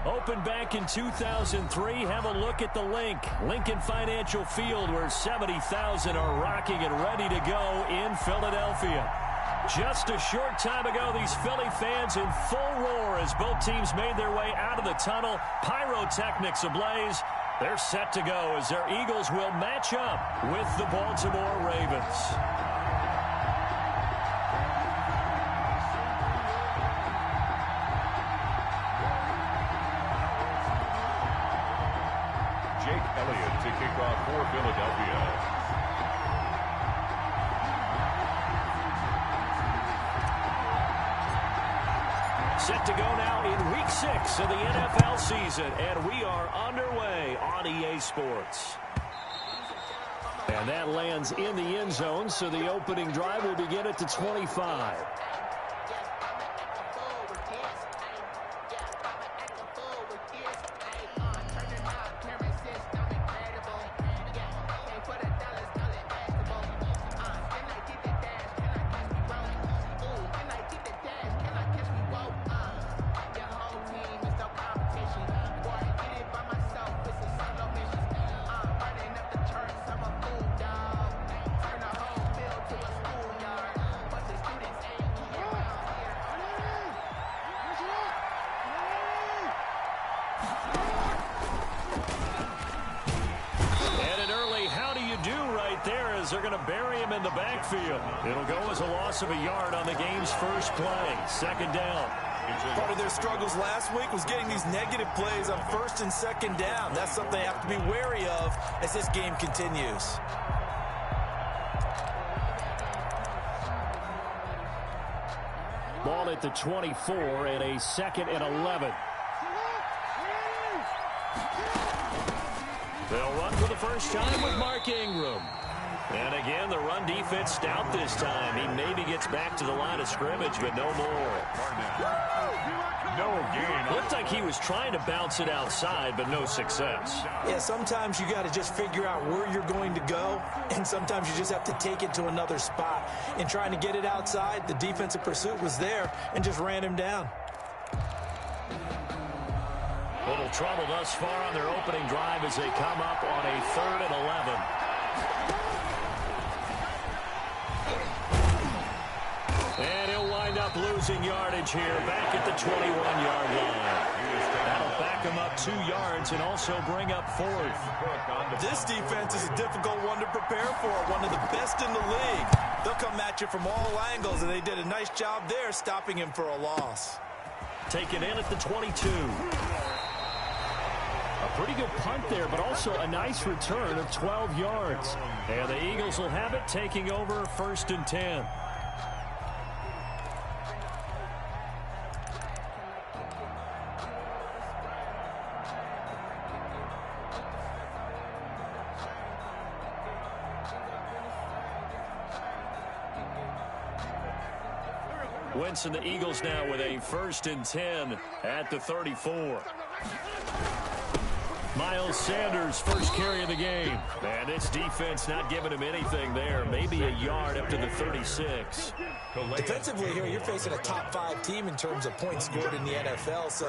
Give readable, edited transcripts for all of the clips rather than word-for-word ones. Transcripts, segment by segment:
Opened back in 2003. Have a look at the link. Lincoln Financial Field, where 70,000 are rocking and ready to go in Philadelphia. Just a short time ago, these Philly fans in full roar as both teams made their way out of the tunnel. Pyrotechnics ablaze. They're set to go as their Eagles will match up with the Baltimore Ravens. To kick off for Philadelphia. Set to go now in Week 6 of the NFL season, and we are underway on EA Sports. And that lands in the end zone, so the opening drive will begin at the 25. They're going to bury him in the backfield. It'll go as a loss of a yard on the game's first play. Second down. Part of their struggles last week was getting these negative plays on first and second down. That's something they have to be wary of as this game continues. Ball at the 24 and a 2nd and 11. They'll run for the first time with Mark Ingram. And again, the run defense stout this time. He maybe gets back to the line of scrimmage, but no more. No gain. Looked like he was trying to bounce it outside, but no success. Yeah, sometimes you got to just figure out where you're going to go, and sometimes you just have to take it to another spot. In trying to get it outside, the defensive pursuit was there and just ran him down. Little trouble thus far on their opening drive as they come up on a 3rd and 11. And he'll wind up losing yardage here back at the 21-yard line. That'll back him up 2 yards and also bring up 4th. This defense is a difficult one to prepare for, one of the best in the league. They'll come at you from all angles, and they did a nice job there stopping him for a loss. Taken in at the 22. A pretty good punt there, but also a nice return of 12 yards. And the Eagles will have it, taking over 1st and 10. Wentz and the Eagles now with a 1st and 10 at the 34. Miles Sanders first carry of the game. And this defense not giving him anything there. Maybe a yard up to the 36. Defensively here, you're facing a top 5 team in terms of points scored in the NFL. So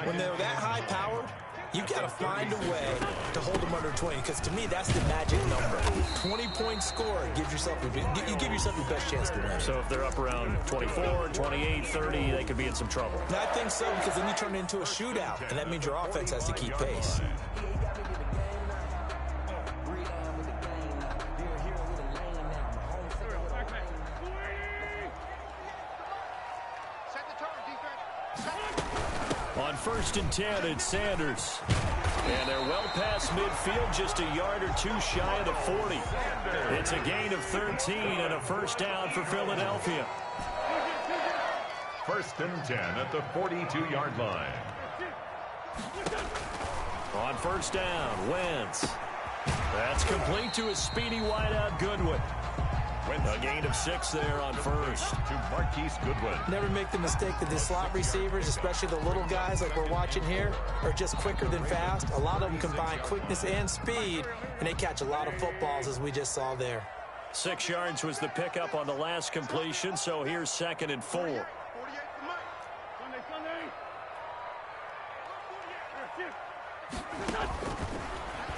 when they're that high powered, you've got to find a way to hold them under 20, because to me, that's the magic number. 20-point score, you give yourself your best chance to win. So if they're up around 24, 28, 30, they could be in some trouble. I think so, because then you turn it into a shootout, and that means your offense has to keep pace. On 1st and 10, it's Sanders. And they're well past midfield, just a yard or 2 shy of the 40. It's a gain of 13 and a 1st down for Philadelphia. 1st and 10 at the 42-yard line. On 1st down, Wentz. That's complete to a speedy wideout, Goodwin. A gain of 6 there on 1st. To Marquise Goodwin. Never make the mistake that the slot receivers, especially the little guys like we're watching here, are just quicker than fast. A lot of them combine quickness and speed, and they catch a lot of footballs, as we just saw there. 6 yards was the pickup on the last completion, so here's 2nd and 4.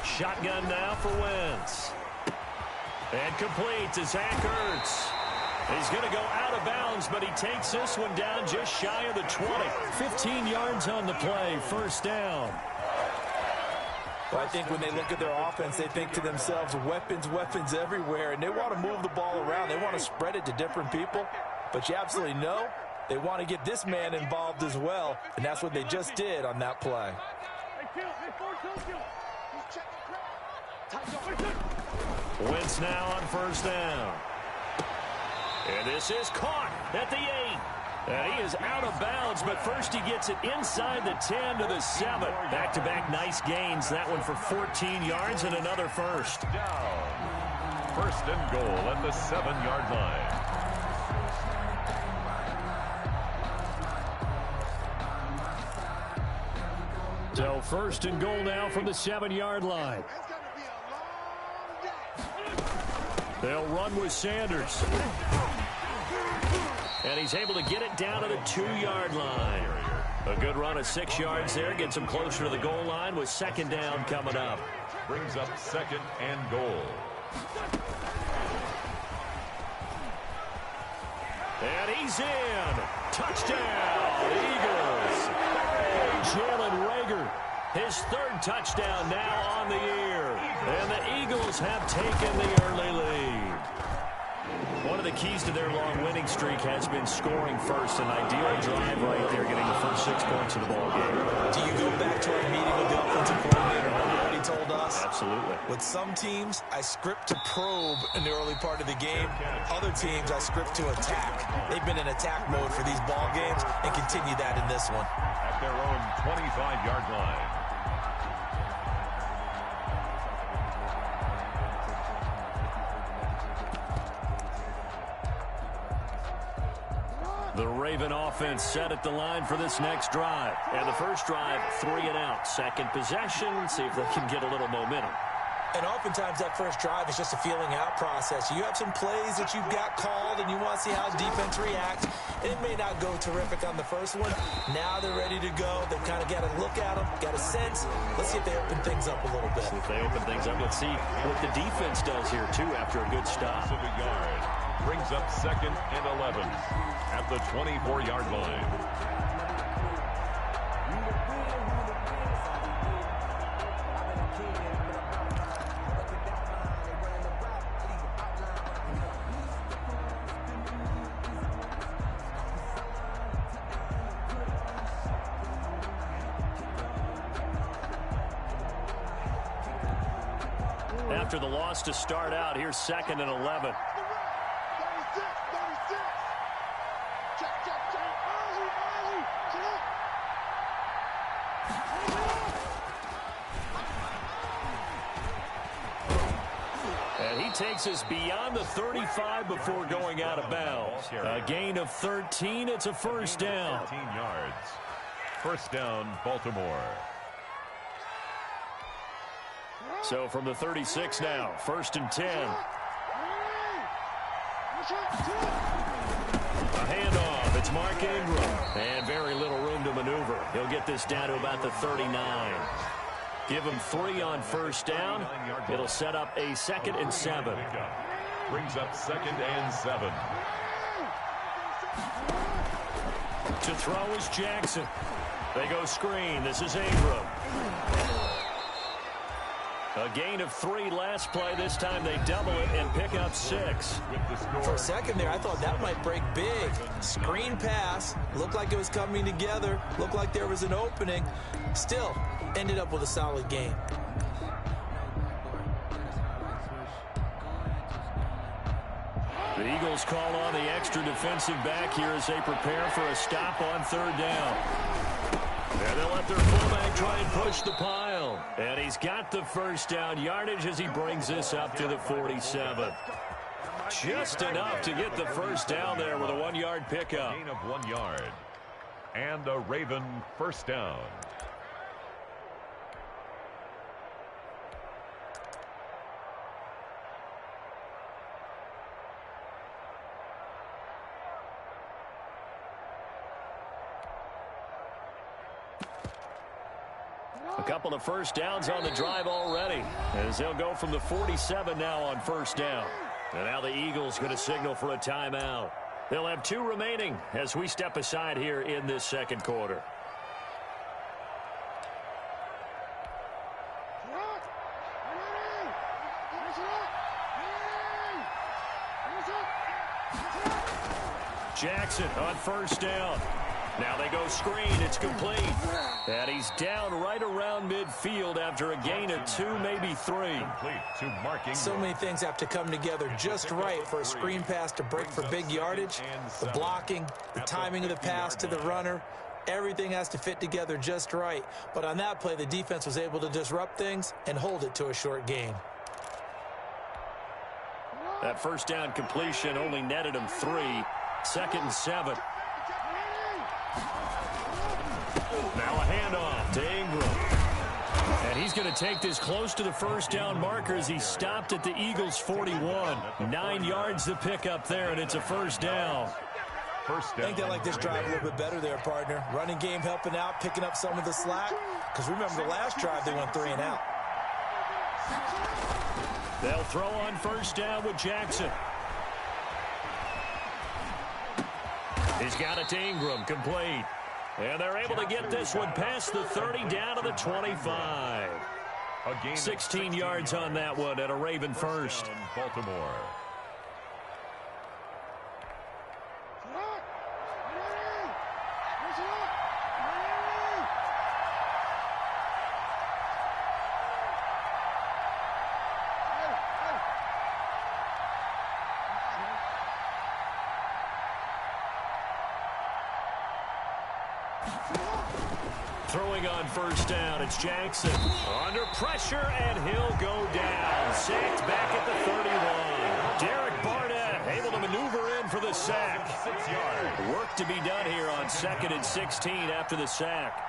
Shotgun now for Wentz. And complete to Zach Ertz. He's going to go out of bounds, but he takes this one down just shy of the 20. 15 yards on the play, first down. Well, I think when they look at their offense, they think to themselves, weapons, weapons everywhere, and they want to move the ball around. They want to spread it to different people, but you absolutely know they want to get this man involved as well, and that's what they just did on that play. Wentz now on first down. And this is caught at the 8. And he is out of bounds, but first he gets it inside the 10 to the 7. Back-to-back nice gains. That one for 14 yards and another first. Down. First and goal at the 7-yard line. So first and goal now from the 7-yard line. They'll run with Sanders. And he's able to get it down to the 2-yard line. A good run of 6 yards there. Gets him closer to the goal line with second down coming up. Brings up second and goal. And he's in. Touchdown, Eagles. Jalen Reagor, his third touchdown now on the year. And the Eagles have taken the early lead. One of the keys to their long winning streak has been scoring first. An ideal drive right there, getting the first 6 points of the ball game. Do you go back to our meeting with the offensive coordinator? Remember what he told us? Absolutely. With some teams, I script to probe in the early part of the game. Other teams, I script to attack. They've been in attack mode for these ball games and continue that in this one. At their own 25-yard line. The Raven offense set at the line for this next drive. And the first drive, 3 and out. Second possession, see if they can get a little momentum. And oftentimes that first drive is just a feeling out process. You have some plays that you've got called and you want to see how defense reacts. And it may not go terrific on the first one. Now they're ready to go. They've kind of got to look at them, got a sense. Let's see if they open things up a little bit. See if they open things up. Let's see what the defense does here, too, after a good stop. Of a yard. Brings up second and 11 at the 24-yard line. After the loss to start out, here's second and 11. And he takes us beyond the 35 before going out of bounds. A gain of 13. It's a first down. 13 yards. First down, Baltimore. So from the 36 now, first and 10. A handoff. It's Mark Ingram. And very little room to maneuver. He'll get this down to about the 39. Give him 3 on first down. It'll set up a second and 7. Brings up second and 7. To throw is Jackson. They go screen. This is Ingram. A gain of 3 last play. This time they double it and pick up 6. For a second there, I thought that might break big. Screen pass. Looked like it was coming together. Looked like there was an opening. Still, ended up with a solid game. The Eagles call on the extra defensive back here as they prepare for a stop on third down. And they'll let their fullback try and push the pile. And he's got the first down yardage as he brings this up to the 47. Just enough to get the first down there with a 1-yard pickup. Gain of 1 yard. And a Raven first down. A couple of first downs on the drive already, as they'll go from the 47 now on first down. And now the Eagles going to signal for a timeout. They'll have 2 remaining as we step aside here in this second quarter. Jackson on first down. Now they go screen. It's complete. And he's down right around midfield after a gain of 2, maybe 3. So many things have to come together just right for a screen pass to break for big yardage. The blocking, the timing of the pass to the runner, everything has to fit together just right. But on that play, the defense was able to disrupt things and hold it to a short gain. That first down completion only netted him 3. 2nd and 7. Now a handoff to Ingram. And he's going to take this close to the first down marker as he stopped at the Eagles' 41. 9 yards to pick up there, and it's a first down. I think they like this drive a little bit better there, partner. Running game helping out, picking up some of the slack. Because remember the last drive, they went 3 and out. They'll throw on first down with Jackson. He's got it to Ingram, complete. And they're able to get this one past the 30 down to the 25. 16 yards on that one at a Raven first. Baltimore. Throwing on first down, it's Jackson. Under pressure, and he'll go down. Sacked back at the 31. Derek Barnett able to maneuver in for the sack. 6 yards. Work to be done here on 2nd and 16 after the sack.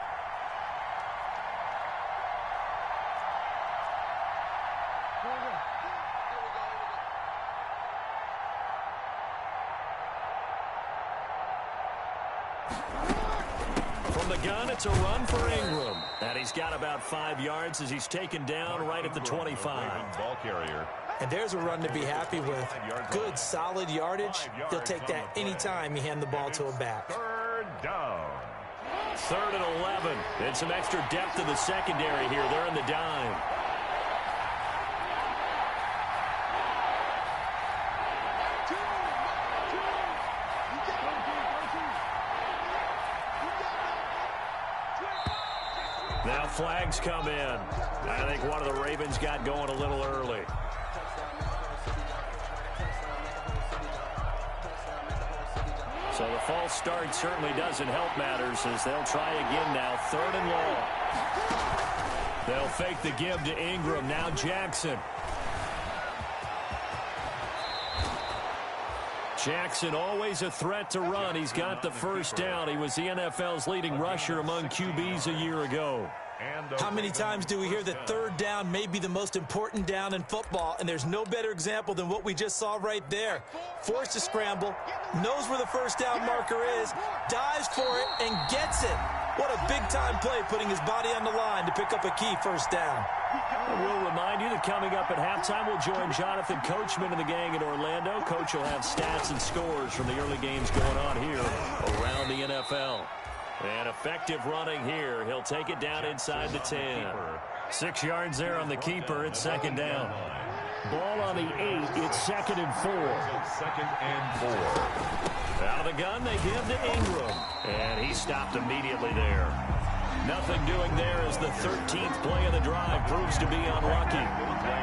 From the gun, it's a run for Ingram. And he's got about 5 yards as he's taken down right at the 25. Ball carrier. And there's a run to be happy with. Good, solid yardage. He'll take that anytime you hand the ball to a back. 3rd down. 3rd and 11. And some extra depth in the secondary here. They're in the dime. Now flags come in. I think one of the Ravens got going a little early. So the false start certainly doesn't help matters as they'll try again now. 3rd and long. They'll fake the give to Ingram. Now Jackson. Jackson always a threat to run. He's got the first down. He was the NFL's leading rusher among QBs a year ago. How many times do we hear that 3rd down may be the most important down in football, and there's no better example than what we just saw right there. Forced to scramble, knows where the first down marker is, dives for it, and gets it. What a big-time play, putting his body on the line to pick up a key first down. We'll remind you that coming up at halftime, we'll join Jonathan Coachman and the gang in Orlando. Coach will have stats and scores from the early games going on here around the NFL. And effective running here. He'll take it down inside the 10. 6 yards there on the keeper. It's 2nd down. Ball on the 8. It's 2nd and 4. 2nd and 4. Out of the gun, they give to Ingram. And he stopped immediately there. Nothing doing there as the 13th play of the drive proves to be unlucky.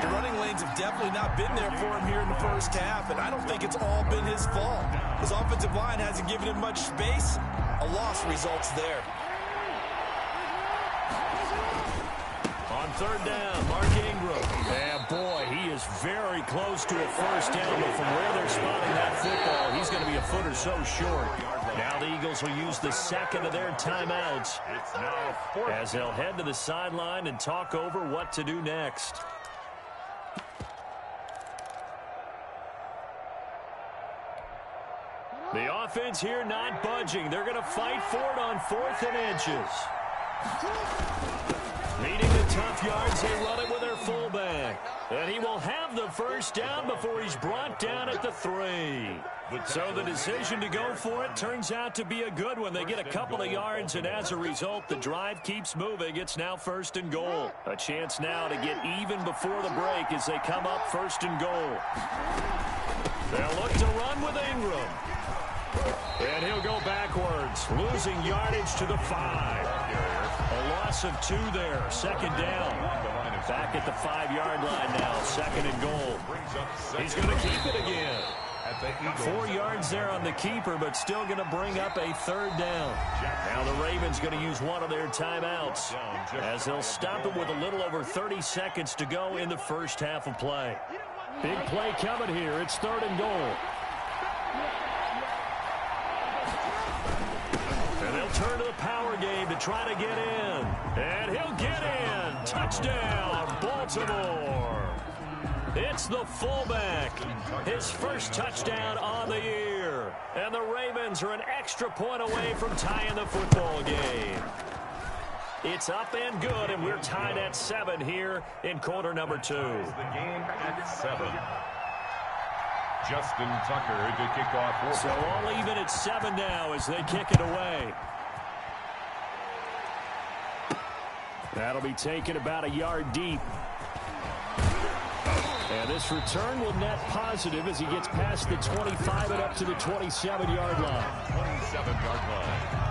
The running lanes have definitely not been there for him here in the first half, and I don't think it's all been his fault. His offensive line hasn't given him much space. A loss results there. On 3rd down, Mark Ingram. And boy, he is very close to a first down, but from where they're spotting that football, he's going to be a foot or so short. Now the Eagles will use the 2nd of their timeouts as they'll head to the sideline and talk over what to do next. The offense here not budging. They're going to fight for it on 4th and inches. Meeting the tough yards, they run it with their fullback. And he will have the first down before he's brought down at the 3. So the decision to go for it turns out to be a good one. They get a couple of yards, and as a result, the drive keeps moving. It's now 1st and goal. A chance now to get even before the break as they come up 1st and goal. They'll look to run with Ingram. And he'll go backwards, losing yardage to the 5. A loss of 2 there, 2nd down. Back at the 5-yard line now, 2nd and goal. He's going to keep it again. 4 yards there on the keeper, but still going to bring up a 3rd down. Now the Ravens going to use one of their timeouts as they'll stop it with a little over 30 seconds to go in the first half of play. Big play coming here. It's 3rd and goal. And they'll turn to the power game to try to get in. And he'll get in. Touchdown, Baltimore. It's the fullback. His first touchdown on the year. And the Ravens are an extra point away from tying the football game. It's up and good, and we're tied at 7 here in quarter number 2. The game at 7. Justin Tucker to kick off. So all even at 7 now as they kick it away. That'll be taken about a yard deep. And this return will net positive as he gets past the 25 and up to the 27-yard line. 27-yard line.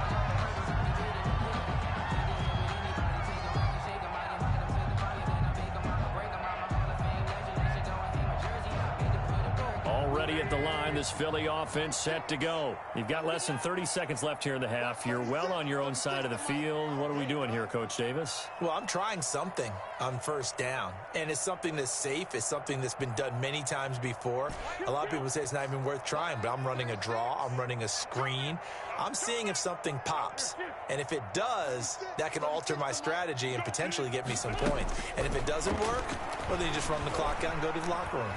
Already at the line, this Philly offense set to go. You've got less than 30 seconds left here in the half. You're well on your own side of the field. What are we doing here, Coach Davis? Well, I'm trying something on 1st down, and it's something that's safe. It's something that's been done many times before. A lot of people say it's not even worth trying, but I'm running a draw. I'm running a screen. I'm seeing if something pops, and if it does, that can alter my strategy and potentially get me some points. And if it doesn't work, well, then you just run the clock out and go to the locker room.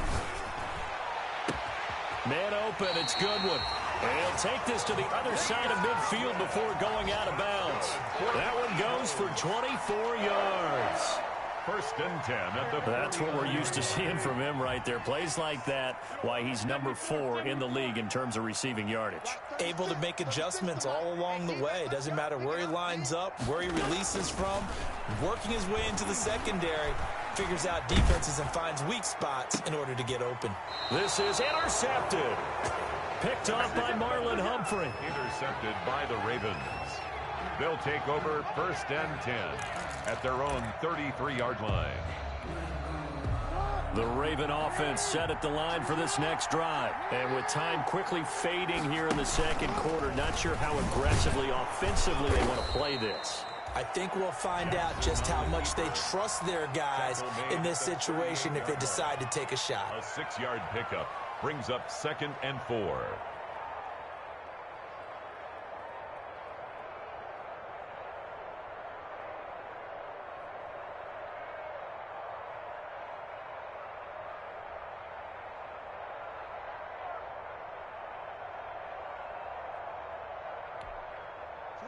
Man open, it's Goodwin. And he'll take this to the other side of midfield before going out of bounds. That one goes for 24 yards. 1st and 10 at the 40. That's what we're used to seeing from him right there. Plays like that, why he's number 4 in the league in terms of receiving yardage. Able to make adjustments all along the way. Doesn't matter where he lines up, where he releases from, working his way into the secondary, figures out defenses and finds weak spots in order to get open. This is intercepted. Picked off by Marlon Humphrey. Intercepted by the Ravens. They'll take over 1st and 10 at their own 33-yard line. The Raven offense set at the line for this next drive. And with time quickly fading here in the 2nd quarter, not sure how aggressively, offensively they want to play this. I think we'll find out just how much they trust their guys in this situation if they decide to take a shot. A 6-yard pickup brings up 2nd and 4.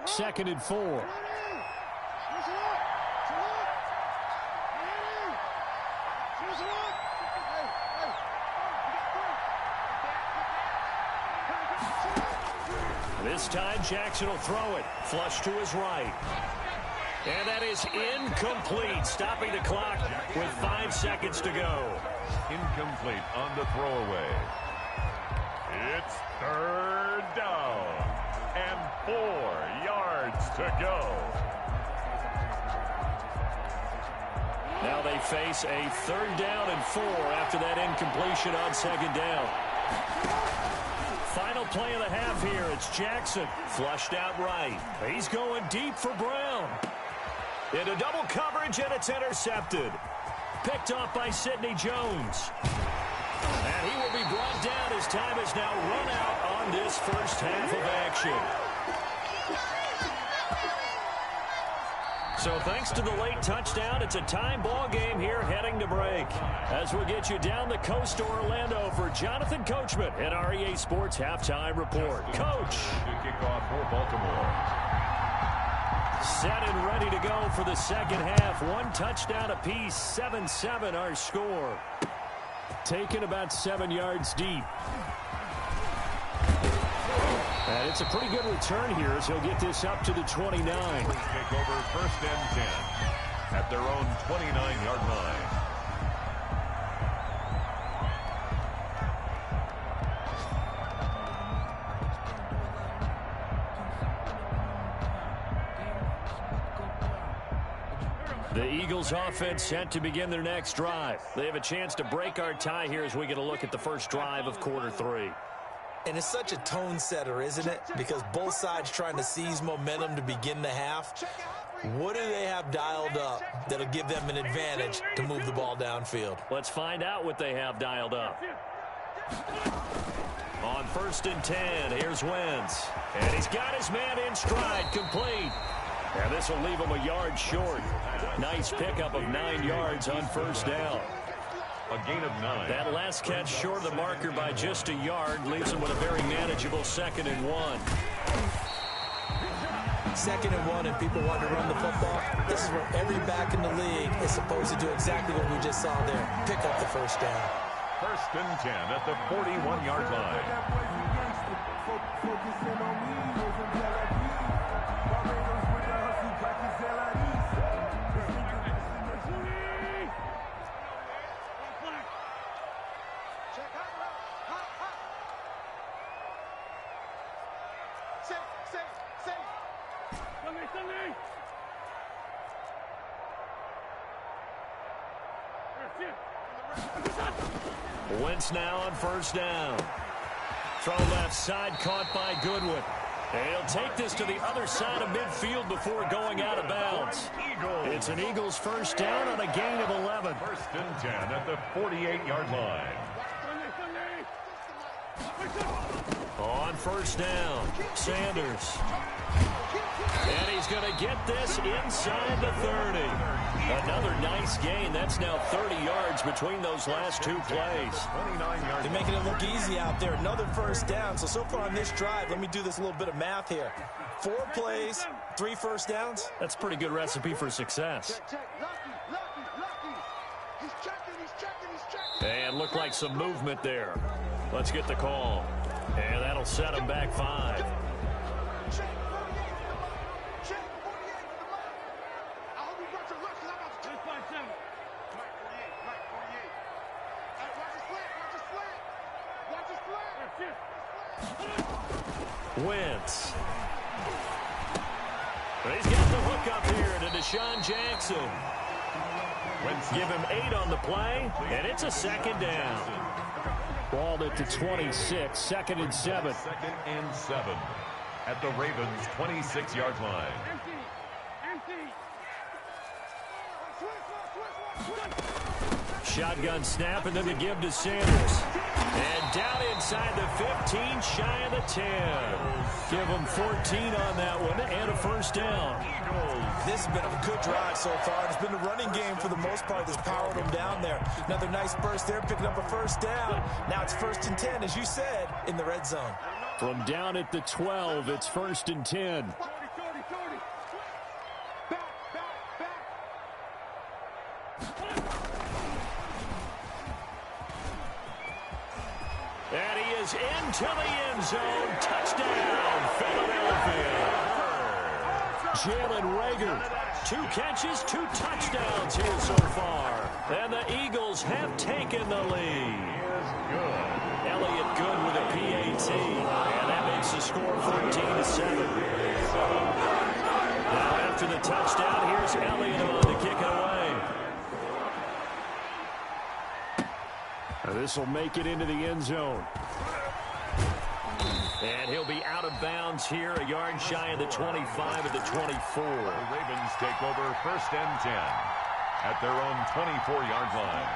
Second and 4. This time Jackson will throw it. Flush to his right. And that is incomplete. Stopping the clock with 5 seconds to go. Incomplete on the throwaway. It's 3rd down and 4 yards to go. Now they face a 3rd down and 4 after that incompletion on 2nd down. Final play of the half here. It's Jackson. Flushed out right. He's going deep for Brown. Into double coverage, and it's intercepted. Picked off by Sidney Jones. And he will be brought down. His time is now run out on this first half of action. So thanks to the late touchdown, it's a time ball game here heading to break. As we'll get you down the coast to Orlando for Jonathan Coachman and our EA Sports Halftime Report. Coach. To kick off for Baltimore. Set and ready to go for the second half. One touchdown apiece, 7-7 our score. Taken about 7 yards deep. And it's a pretty good return here as he'll get this up to the 29. Take over first and 10 at their own 29-yard line. The Eagles offense set to begin their next drive. They have a chance to break our tie here as we get a look at the first drive of quarter 3. And it's such a tone setter, isn't it? Because both sides trying to seize momentum to begin the half. What do they have dialed up that'll give them an advantage to move the ball downfield? Let's find out what they have dialed up. On first and 10, here's Wentz. And he's got his man in stride, complete. And this will leave him a yard short. Nice pickup of 9 yards on first down. A gain of 9. That last catch short of the marker by just a yard leaves him with a very manageable 2nd and 1. 2nd and 1 and people want to run the football. This is where every back in the league is supposed to do exactly what we just saw there. Pick up the first down. First and 10 at the 41-yard line. Wentz now on first down. Throw left side, caught by Goodwin. And he'll take this to the other side of midfield before going out of bounds. It's an Eagles first down on a gain of 11. First and 10 at the 48-yard line. On first down, Sanders. And he's going to get this inside the 30. Another nice gain. That's now 30 yards between those last 2 plays. They're making it look easy out there. Another first down. So far on this drive, let me do this little bit of math here. 4 plays, 3 first downs. That's a pretty good recipe for success. And looked like some movement there. Let's get the call. And that'll set him back 5. Wentz. He's got the hook up here to Deshaun Jackson. Give him 8 on the play, and it's a 2nd down. Ball at the 26, 2nd and 7. 2nd and 7 at the Ravens' 26-yard line. Shotgun snap, and then the give to Sanders. And down inside the 15, shy of the 10. Give him 14 on that one, and a first down. This has been a good drive so far. It's been a running game for the most part that's powered them down there. Another nice burst there, picking up a first down. Now it's 1st and 10, as you said, in the red zone. From down at the 12, it's 1st and 10. And he is into the end zone. Touchdown, Philadelphia. Jalen Reagor, 2 catches, 2 touchdowns here so far. And the Eagles have taken the lead. Elliott good with a PAT. And that makes the score 14-7. Now after the touchdown, here's Elliott on to kick it away. This will make it into the end zone. And he'll be out of bounds here, a yard shy of the 25 at the 24. The Ravens take over 1st and 10 at their own 24-yard line.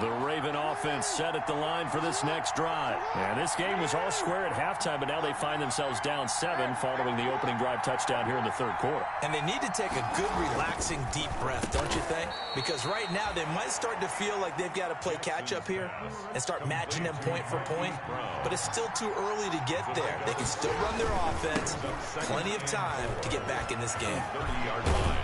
The Raven offense set at the line for this next drive. And this game was all square at halftime, but now they find themselves down 7 following the opening drive touchdown here in the third quarter. And they need to take a good, relaxing, deep breath, don't you think? Because right now they might start to feel like they've got to play catch-up here and start matching them point for point. But it's still too early to get there. They can still run their offense. Plenty of time to get back in this game. 30-yard line.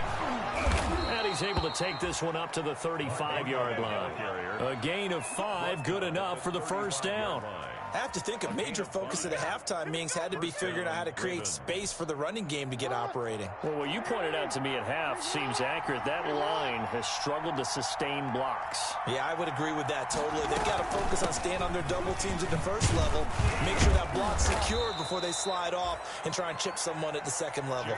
And he's able to take this one up to the 35-yard line. A gain of 5, good enough for the first down. I have to think a major focus of the halftime meetings had to be figuring out how to create space for the running game to get operating. Well, what you pointed out to me at half seems accurate. That line has struggled to sustain blocks. Yeah, I would agree with that totally. They've got to focus on staying on their double teams at the first level, make sure that block's secured before they slide off and try and chip someone at the second level.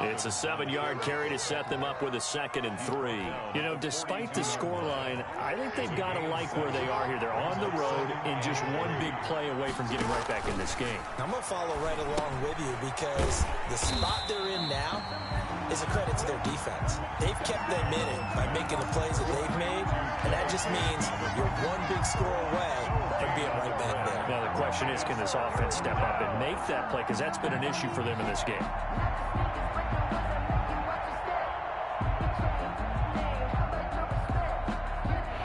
It's a 7-yard carry to set them up with a 2nd and 3. You know, despite the scoreline, I think they've got to like where they are here. They're on the road in just one big play away from getting right back in this game. I'm going to follow right along with you because the spot they're in now is a credit to their defense. They've kept them in it by making the plays that they've made, and that just means you're one big score away from being right back there. Now, the question is, can this offense step up and make that play? Because that's been an issue for them in this game.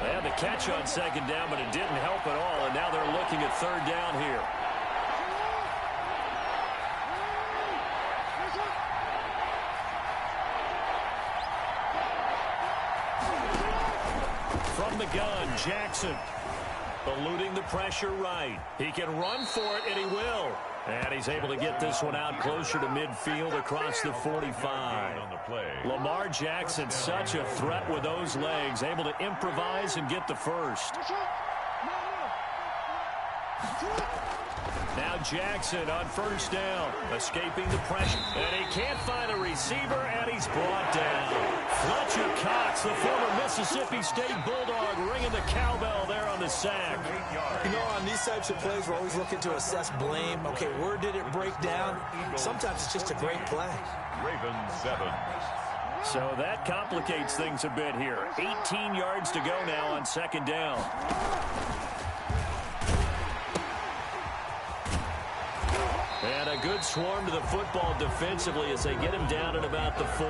They had the catch on 2nd down, but it didn't help at all, and now they're looking at 3rd down here. From the gun, Jackson eluding the pressure right. He can run for it, and he will. And he's able to get this one out closer to midfield across the 45. Lamar Jackson, such a threat with those legs, able to improvise and get the first. Now Jackson on 1st down, escaping the pressure. And he can't find a receiver, and he's brought down. Fletcher Cox, the former Mississippi State Bulldog, ringing the cowbell there on the sack. You know, on these types of plays, we're always looking to assess blame. Okay, where did it break down? Sometimes it's just a great play. Ravens 7. So that complicates things a bit here. 18 yards to go now on 2nd down. And a good swarm to the football defensively as they get him down at about the 40.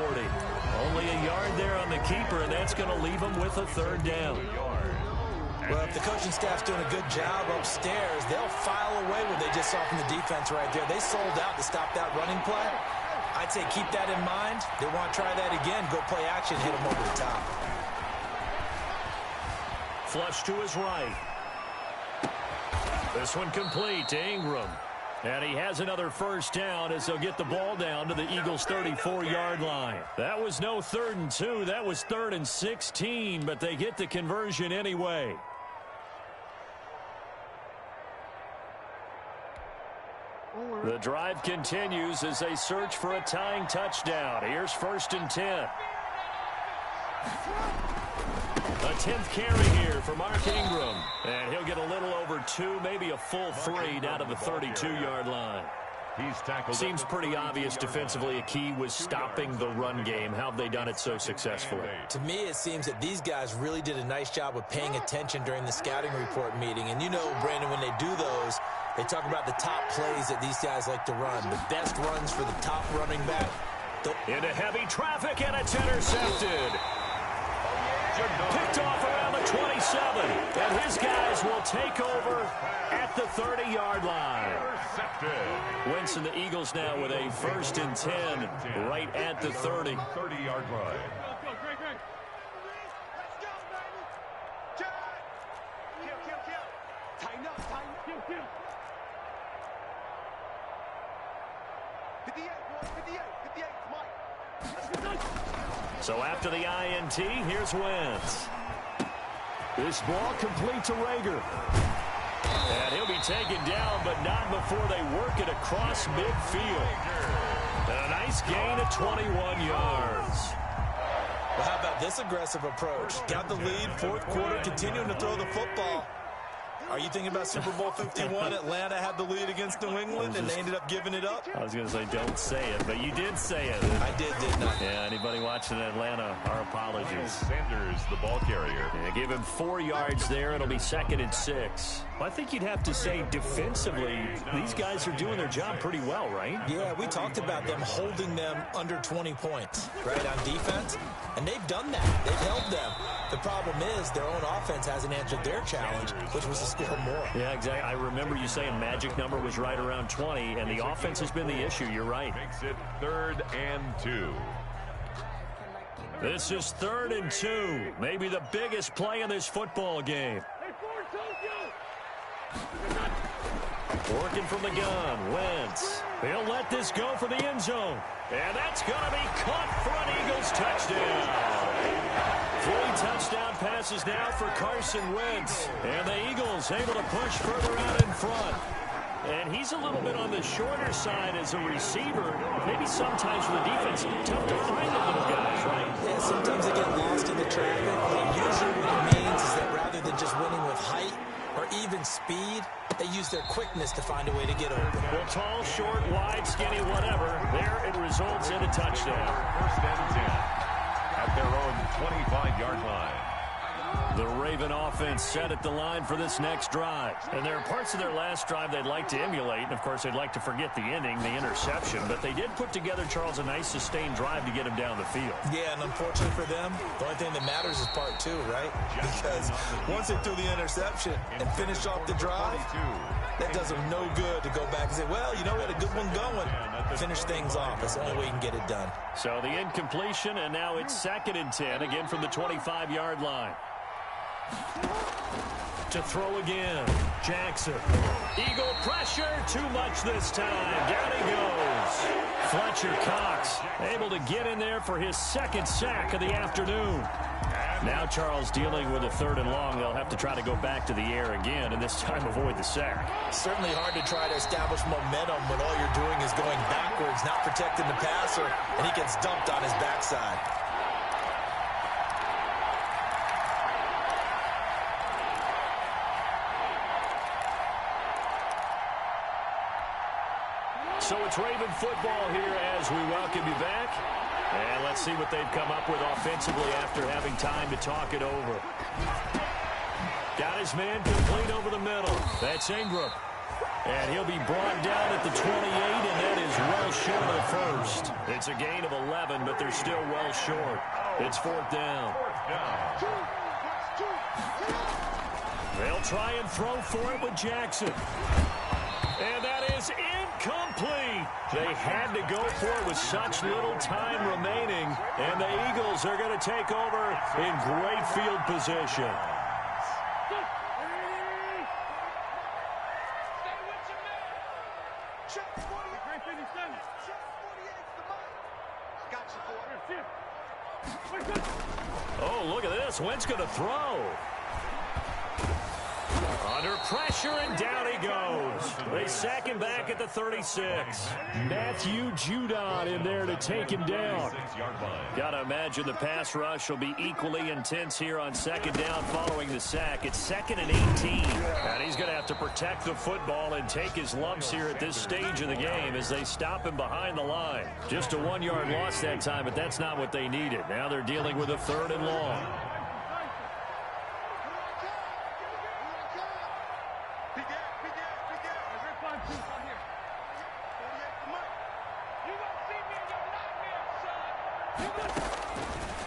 Only a yard there on the keeper, and that's going to leave him with a 3rd down. Well, if the coaching staff's doing a good job upstairs, they'll file away what they just saw from the defense right there. They sold out to stop that running play. I'd say keep that in mind. They want to try that again, go play action, hit them over the top. Flush to his right. This one complete to Ingram. And he has another 1st down as they'll get the ball down to the Eagles' 34-yard line. That was no 3rd and 2. That was 3rd and 16, but they get the conversion anyway. The drive continues as they search for a tying touchdown. Here's 1st and 10. A 10th carry here for Mark Ingram. And he'll get a little over 2, maybe a full 3 down to the 32-yard line. He's tackled. Seems pretty obvious defensively a key was stopping the run game. How have they done it so successfully? To me, it seems that these guys really did a nice job of paying attention during the scouting report meeting. And you know, Brandon, when they do those, they talk about the top plays that these guys like to run. The best runs for the top running back. Into heavy traffic, and it's intercepted. Picked off around the 27, and his guys will take over at the 30-yard line. Wentz and the Eagles now with a 1st and 10 right at the 30. 30-yard line. So after the INT, here's Wentz. This ball complete to Rager. And he'll be taken down, but not before they work it across midfield. And a nice gain of 21 yards. Well, how about this aggressive approach? Got the lead, 4th quarter, continuing to throw the football. Are you thinking about Super Bowl 51? Atlanta had the lead against New England, and they ended up giving it up? I was going to say, don't say it, but you did say it. I didn't I? Yeah, anybody watching Atlanta, our apologies. Sanders, the ball carrier. Yeah, give him 4 yards there. It'll be 2nd and 6. Well, I think you'd have to say defensively, these guys are doing their job pretty well, right? Yeah, we talked about them holding them under 20 points, right, on defense. And they've done that. They've held them. The problem is their own offense hasn't answered their challenge, which was to score more. Yeah, exactly. I remember you saying magic number was right around 20, and the offense has been the issue. You're right. Makes it 3rd and 2. This is 3rd and 2. Maybe the biggest play in this football game. Working from the gun, Wentz. He'll let this go for the end zone. And that's going to be caught for an Eagles touchdown. 3 touchdown passes now for Carson Wentz. And the Eagles able to push further out in front. And he's a little bit on the shorter side as a receiver. Maybe sometimes for the defense, tough to find the little guys, right? Yeah, sometimes they get lost in the traffic. But usually what it means is that rather than just winning with height or even speed, they use their quickness to find a way to get open. Well, tall, short, wide, skinny, whatever. There it results in a touchdown. 1st and 10 at their own 25-yard line. The Raven offense set at the line for this next drive. And there are parts of their last drive they'd like to emulate. And, of course, they'd like to forget the ending, the interception. But they did put together, Charles, a nice sustained drive to get him down the field. Yeah, and unfortunately for them, the only thing that matters is part 2, right? Because once they threw the interception and finished off the drive, that does them no good to go back and say, well, you know, we had a good one going. Finish things off. That's the only way you can get it done. So the incompletion, and now it's 2nd and 10, again from the 25-yard line. To throw again, Jackson. Eagle pressure, too much this time. Down he goes. Fletcher Cox able to get in there for his 2nd sack of the afternoon. Now Charles dealing with a 3rd and long. They'll have to try to go back to the air again, and this time avoid the sack. Certainly hard to try to establish momentum when all you're doing is going backwards, not protecting the passer, and he gets dumped on his backside. So it's Raven football here as we welcome you back. And let's see what they've come up with offensively after having time to talk it over. Got his man complete over the middle. That's Ingram. And he'll be brought down at the 28, and that is well short of the 1st. It's a gain of 11, but they're still well short. It's 4th down. They'll try and throw for it with Jackson. And that is incomplete. They had to go for it with such little time remaining. And the Eagles are going to take over in great field position. Oh, look at this. Wentz going to throw. Under pressure, and down he goes. They sack him back at the 36. Matthew Judon in there to take him down. Got to imagine the pass rush will be equally intense here on 2nd down following the sack. It's 2nd and 18. And he's going to have to protect the football and take his lumps here at this stage of the game as they stop him behind the line. Just a 1-yard loss that time, but that's not what they needed. Now they're dealing with a 3rd and long.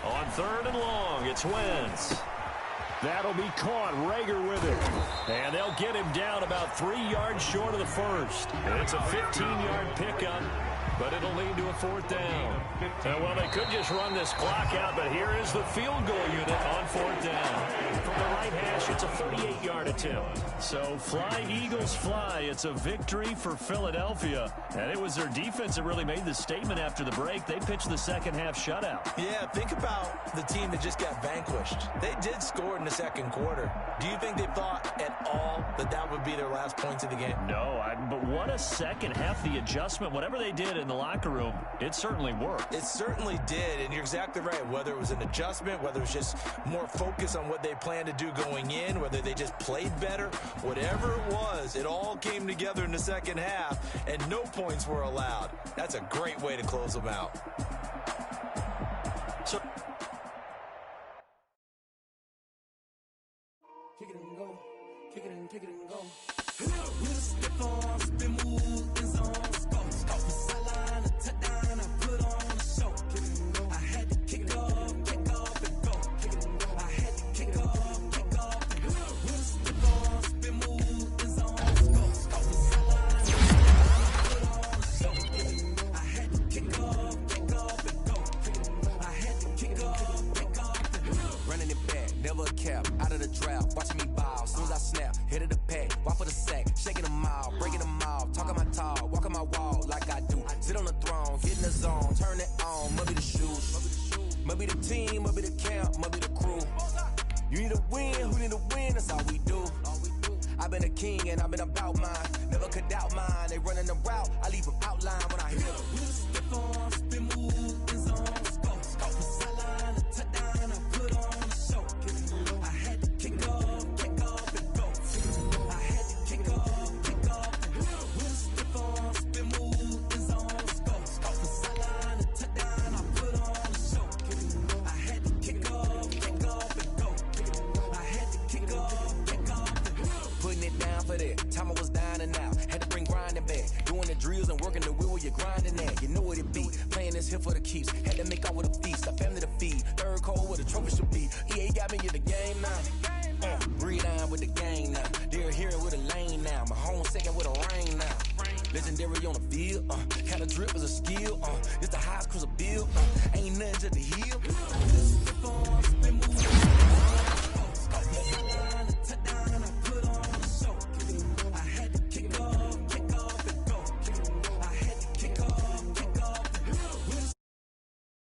On 3rd and long, it's Wentz. That'll be caught. Rager with it. And they'll get him down about 3 yards short of the 1st. And it's a 15-yard pickup, but it'll lead to a 4th down. Well, they could just run this clock out, but here is the field goal unit on 4th down. From the right hash, it's a 38-yard attempt. So fly, Eagles, fly. It's a victory for Philadelphia. And it was their defense that really made the statement after the break. They pitched the second-half shutout. Yeah, think about the team that just got vanquished. They did score in the 2nd quarter. Do you think they thought at all that that would be their last points of the game? No, but what a second half. The adjustment, whatever they did in the locker room, it certainly worked. It certainly did, and you're exactly right. Whether it was an adjustment, whether it was just more focus on what they planned to do going in, whether they just played better, whatever it was, it all came together in the second half, and no points were allowed. That's a great way to close them out. So kick it and go, kick it and go. With a stiff arm, spin move, in zone, scope. From sideline to touchdown, I put on a show. I had to kick off and go. I had to kick off and go. With a stiff arm, spin move, in zone, scope. From sideline to touchdown, I put on a show. I had to kick off and go. I had to kick off and go. Running it back, never a cap, out of the draft, watching me ball. Soon as I snap, hit of the pack, walk for the sack, shaking them all, breaking them all, talking my talk, walking my wall like I do. Sit on the throne, get in the zone, turn it on, must be the shoes, must be the team, must be the camp, must be the crew. You need to win, who need to win, that's all we do. I've been a king and I've been about mine, never could doubt mine. They running the route, I leave them outline when I hit them. We just step on, spin move, in zone, scope. From sideline to touchdown, I put on a show. I had to kick off and go. I had to kick off and go. We just step on, spin move, in zone, scope. From sideline to touchdown, I put on a show. I had to kick off and go. I had to kick off and go. Putting it down for that. Time I was down and out. Had to bring grinding back. Doing the drills and working the wheel where you're grinding at. You know what it be. Playing this here for the keeps. Had to make off with a feast. A family to feed. Third cold where the trophy should be. EA got me in the game now. Breathe on with the game now. They're here with a lane now. My home second with a rain now. Legendary on the field. Kind of drip is a skill. It's the highest cruiser bill. Ain't nothing to the heel.